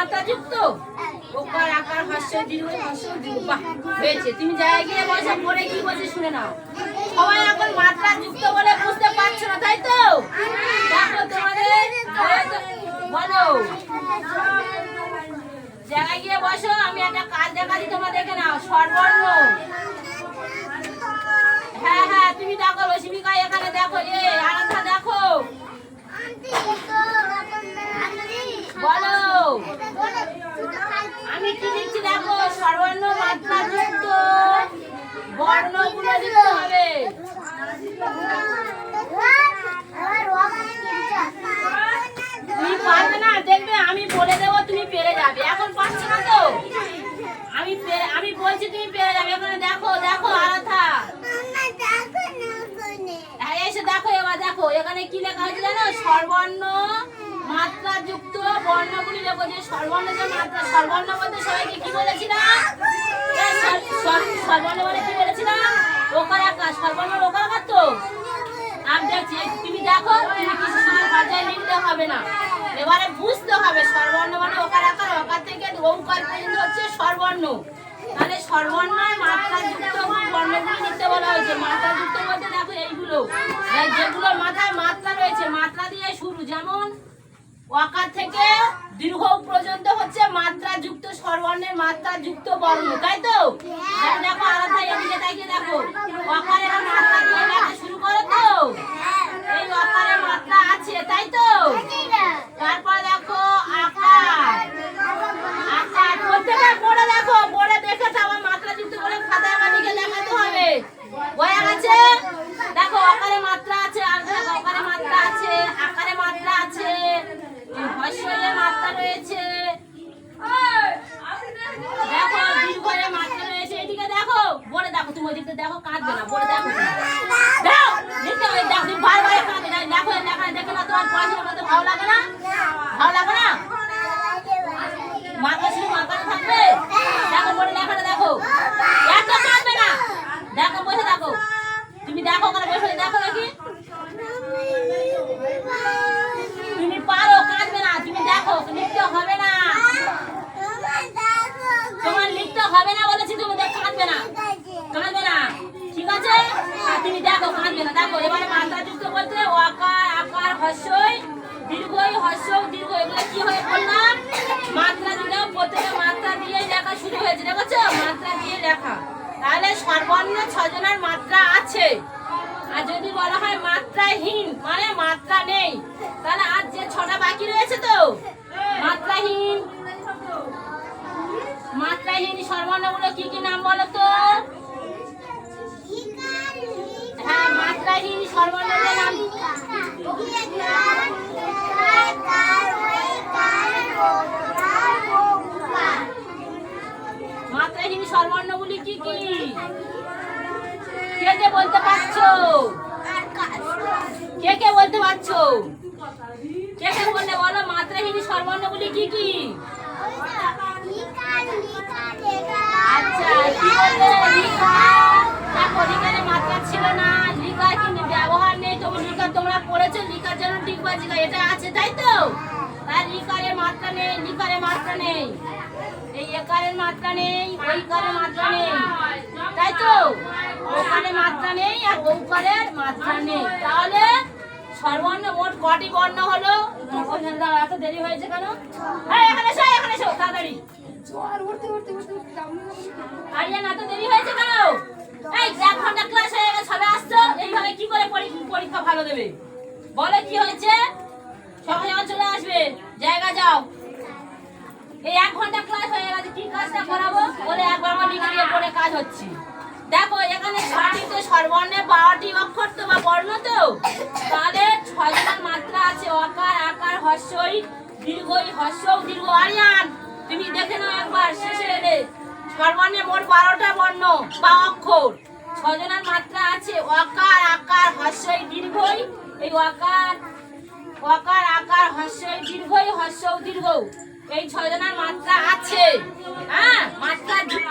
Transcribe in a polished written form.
মাত্রা যুক্ত ওকার আকার হস্যই দীর্ঘই হস্যই দীর্ঘ। বাহ, হয়েছে। তুমি জায়গায় গিয়ে বসে পড়ে কি বলছে শুনে নাও। সবাই এখন মাত্রা যুক্ত বলে বুঝতে পারছো না, তাই তো? দেখো তোমাদের বলো, জায়গায় গিয়ে বসো। আমি একটা কাজ দেখাচ্ছি, তোমরা দেখে নাও। স্বরবর্ণ, হ্যাঁ হ্যাঁ, তুমি দেখো রশ্মিকা, এখানে দেখো, আরাধা দেখো, বলো আমি কি লিখছি দেখো। স্বরবর্ণ মাত্রা যুক্ত বর্ণগুলো লিখতে হবে। তুমি পারবে না, দেখবে আমি বলে দেবো, তুমি পেরে যাবে। এখন পারছো না তো? আমি বলছি তুমি পেরে যাবে। এখানে দেখো, দেখো আরাধা, এসে দেখো, এবার দেখো এখানে কি লেখা হয়েছে জানো? স্বরবর্ণ মাত্রা যুক্ত বর্ণগুলি লেখো। যে স্বরবর্ণ যে মাত্রা, স্বরবর্ণ বলতে সবাইকে কি বলেছিলাম? স্বরবর্ণ বলে কি বলেছিলাম? ওকার আকার। স্বরবর্ণ ওকার আকার তো আমি দেখছি, তুমি দেখো, তুমি কিছু শুধু ভাষায় লিখতে হবে না, এবারে বুঝতে হবে। স্বরবর্ণ মানে ওকার আকার, ওকার থেকে ঔকার পর্যন্ত হচ্ছে স্বরবর্ণ। তাহলে স্বরবর্ণের মাত্রা যুক্ত বর্ণগুলি লিখতে বলা হয়েছে। মাত্রা যুক্ত বলতে দেখো এইগুলো, যেগুলোর মাথায় মাত্রা রয়েছে, মাত্রা দিয়ে শুরু। যেমন ওকার থেকে দীর্ঘ পর্যন্ত হচ্ছে মাত্রা যুক্ত স্বরবর্ণের মাত্রা যুক্ত বর্ণ, তাই তো? দেখো আলাদা, এদিকে তাকিয়ে দেখো, ওকারের মাত্রা দিয়ে লেখা শুরু করো তো। এই ওকারের মাত্রা আছে, তাই তো? তারপর দেখো আকার, আকার প্রত্যেকটা পড়ে দেখো, পড়ে দেখে আমার মাত্রা যুক্ত করে খাতায় আমার লিখে দেখাতে হবে। হয়ে গেছে? দেখো ওকারের মাত্রা আছে, ওকারের মাত্রা আছে, আকারের মাত্রা আছে, হস্যের মাত্রা রয়েছে, দেখো দীর্ঘের মাত্রা রয়েছে। এদিকে দেখো, বলে দেখো, তুমি ওইদিকে দেখো, কাঁদবে না, বলে দেখো, দাও লিখতে হবে। দেখো তুমি বারবার কাঁদবে না, দেখো লেখা দেখে না, তোমার পড়াশোনা করতে ভালো লাগে না? ভালো লাগে না? মাথা শুধু মাথায় থাকবে। দেখো বলে লেখাটা দেখো, এত কাঁদবে না, দেখো বসে দেখো, তুমি দেখো ওখানে বসে দেখো দেখি, তুমি পারো, কাঁদবে না, তুমি দেখো, লিখতে হবে না, তোমার লিখতে হবে না বলেছি, তুমি দেখো, কাঁদবে না, কাঁদবে না, ঠিক আছে? তুমি দেখো, কাঁদবে না। দেখো এবারে মাত্রা যুক্ত বলতে ওকার আকার হস্যই দীর্ঘই হস্যই দীর্ঘ, এগুলো কি হয়ে বললাম? মাত্রা দিলেও প্রত্যেকে মাত্রা দিয়ে লেখা শুরু হয়েছে, দেখেছো? মাত্রা দিয়ে লেখা। তাহলে সর্বর্ণ 6 জনের মাত্রা আছে। আর যদি বলা হয় মাত্রাহীন মানে মাত্রা নেই, তাহলে আর যে 6টা বাকি রয়েছে তো মাত্রাহীন, মাত্রাহীন সর্বর্ণগুলো কি কি নাম বলো তো? হ্যাঁ, মাত্রাহীন সর্বর্ণগুলোর নাম মাত্রাহীন সর্বর্ণগুলি কি কি? কে কে বলতে পারছো? কে কে বলতে পারছো? কে কে বললে বলো মাত্রাহীন সর্বর্ণগুলি কি কি? আচ্ছা, কি বললে? লিখা। দেখো লিখার মাত্রা ছিল না, লিখার কিন্তু ব্যবহার নেই। তবু লিখা তোমরা পড়েছো, লিখার জন্য টিকবাজি এটা আছে, তাই তো? তাই লিখারের মাত্রা নেই, লিখারের মাত্রা নেই, এই একারের মাত্রা নেই, ওইকারের মাত্রা নেই, তাই তো? ওকারের মাত্রা নেই আর ঔকারের মাত্রা নেই। তাহলে সর্বর্ণ মোট কটি বর্ণ হলো? এত দেরি হয়েছে কেন? এখানে এসো, এখানে এসো তাড়াতাড়ি। আরিয়ান এত দেরি হয়েছে কেন? এই 1 ঘন্টা ক্লাস হয়ে গেছে, সবাই আসছো, এইভাবে কি করে পরীক্ষা ভালো দেবে? বলে কি হয়েছে? সবাই চলে আসবে, জায়গা যাও। এই 1 ঘন্টা ক্লাস হয়ে গেছে, কি কাজটা করাবো বলে একবার আমার লিখে দিয়ে পড়ে কাজ হচ্ছে। দেখো এখানে সঠিক তো সর্বর্ণে 12টি অক্ষর তো বা বর্ণ তো, তাহলে 6 জনের মাত্রা আছে। অকার আকার হস্যই দীর্ঘই হস্যও দীর্ঘ। আরিয়ান তুমি দেখে নাও একবার, শেষে এলে সর্বর্ণে মোট 12টা বর্ণ বা অক্ষর। 6 জনের মাত্রা আছে। অকার আকার হস্যই দীর্ঘই, এই অকার অকার আকার হস্যই দীর্ঘই হস্যও দীর্ঘ, এই 6 জনের মাত্রা আছে। হ্যাঁ, মাত্রা যুক্ত